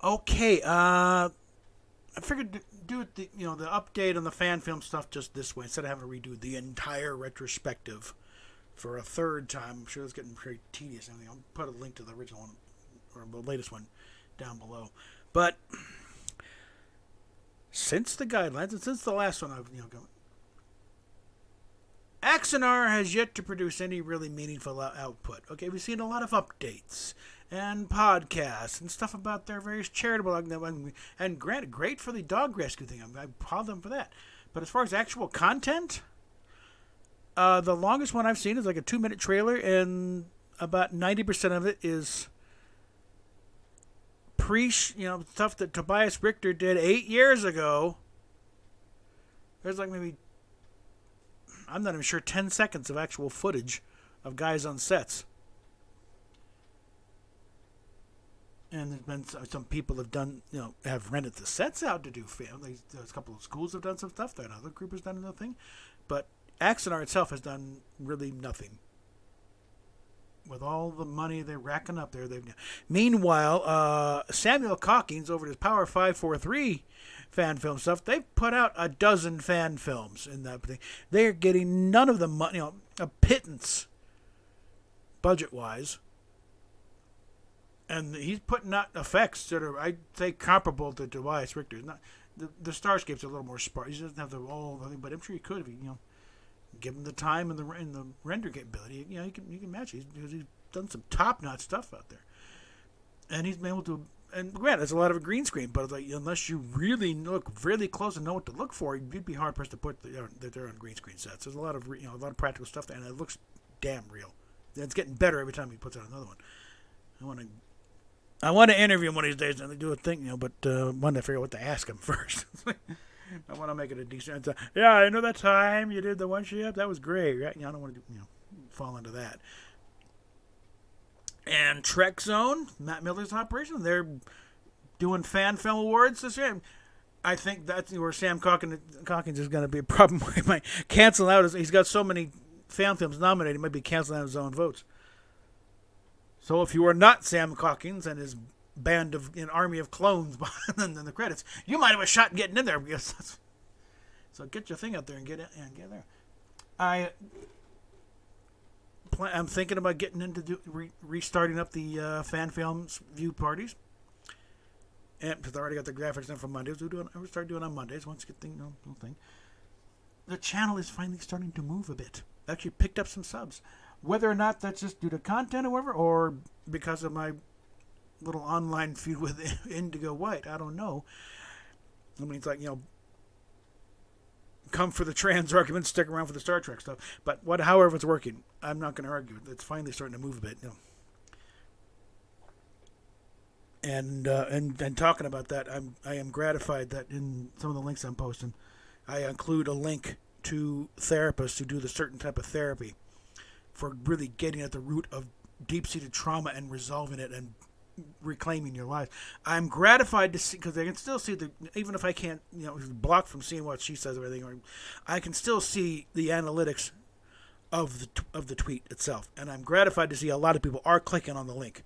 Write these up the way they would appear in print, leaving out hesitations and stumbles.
Okay, I figured to do it the update on the fan film stuff just this way instead of having to redo the entire retrospective for a third time. I'm sure it's getting very tedious. I'll put a link to the original one or the latest one down below. But since the guidelines and since the last one I've gone, Axanar has yet to produce any really meaningful output. Okay, we've seen a lot of updates and podcasts and stuff about their various charitable and granted, great for the dog rescue thing. I applaud them for that. But as far as actual content, the longest one I've seen is like a 2-minute trailer, and about 90% of it is stuff that Tobias Richter did 8 years ago. There's like maybe, I'm not even sure, 10 seconds of actual footage of guys on sets. And there's been some people have done, have rented the sets out to do film. There's a couple of schools have done some stuff. Another group has done another thing. But Axanar itself has done really nothing. With all the money they're racking up there. Meanwhile, Samuel Calkins over at his Power 543 fan film stuff, they've put out a dozen fan films in that thing. They're getting none of the money, a pittance budget-wise. And he's putting out effects that are, I'd say, comparable to Tobias Richter. Not the Starscape's a little more sparse. He doesn't have the whole thing, but I'm sure he could if he, give him the time and the render capability. You can match it because he's done some top-notch stuff out there, and he's been able to. And granted, there's a lot of a green screen, but unless you really look really close and know what to look for, you'd be hard pressed to put that they're on green screen sets. There's a lot of a lot of practical stuff there, and it looks damn real. And it's getting better every time he puts out another one. I want to interview him one of these days and they do a thing, but I want to figure out what to ask him first. I want to make it a decent. Yeah, I know that time you did the one ship. That was great, right? I don't want to fall into that. And Trek Zone, Matt Miller's operation, they're doing fan film awards this year. I think that's where Sam Calkins is going to be a problem. He might cancel out. He's got so many fan films nominated, he might be canceling out his own votes. So if you are not Sam Calkins and his band of an army of clones behind the credits, you might have a shot getting in there. So get your thing out there and get there. I'm thinking about getting into restarting up the fan films view parties. And because I already got the graphics done for Mondays, we'll start doing on Mondays once you get the thing. The channel is finally starting to move a bit. Actually picked up some subs. Whether or not that's just due to content or whatever, or because of my little online feud with Indigo White, I don't know. I mean, it's like, come for the trans argument, stick around for the Star Trek stuff. But however it's working, I'm not going to argue. It's finally starting to move a bit, And talking about that, I am gratified that in some of the links I'm posting, I include a link to therapists who do the certain type of therapy for really getting at the root of deep-seated trauma and resolving it and reclaiming your life. I'm gratified to see, because I can still see even if I can't, blocked from seeing what she says or anything, or I can still see the analytics of the tweet itself, and I'm gratified to see a lot of people are clicking on the link.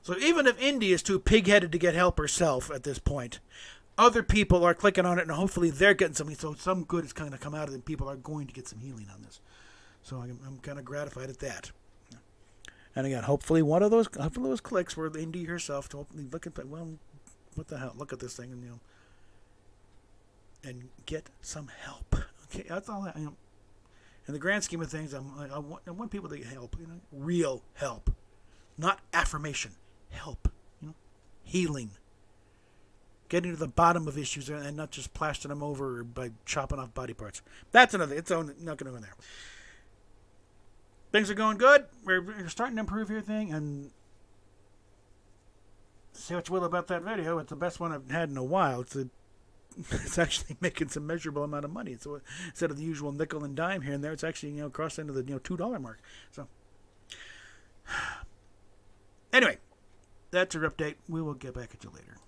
So even if Indy is too pig-headed to get help herself at this point, other people are clicking on it, and hopefully they're getting something. So some good is going to come out of it, and people are going to get some healing on this. So I'm kind of gratified at that. And again, hopefully one of those clicks were Indy herself to hopefully look at, what the hell? Look at this thing and get some help. Okay, that's all. In the grand scheme of things, I want people to get help. Real help, not affirmation. Help. Healing. Getting to the bottom of issues and not just plastering them over by chopping off body parts. That's another. It's not going to go in there. Things are going good. We're starting to improve your thing, and say what you will about that video. It's the best one I've had in a while. It's actually making some measurable amount of money. So instead of the usual nickel and dime here and there, it's actually crossed into the $2 mark. So anyway, that's your update. We will get back at you later.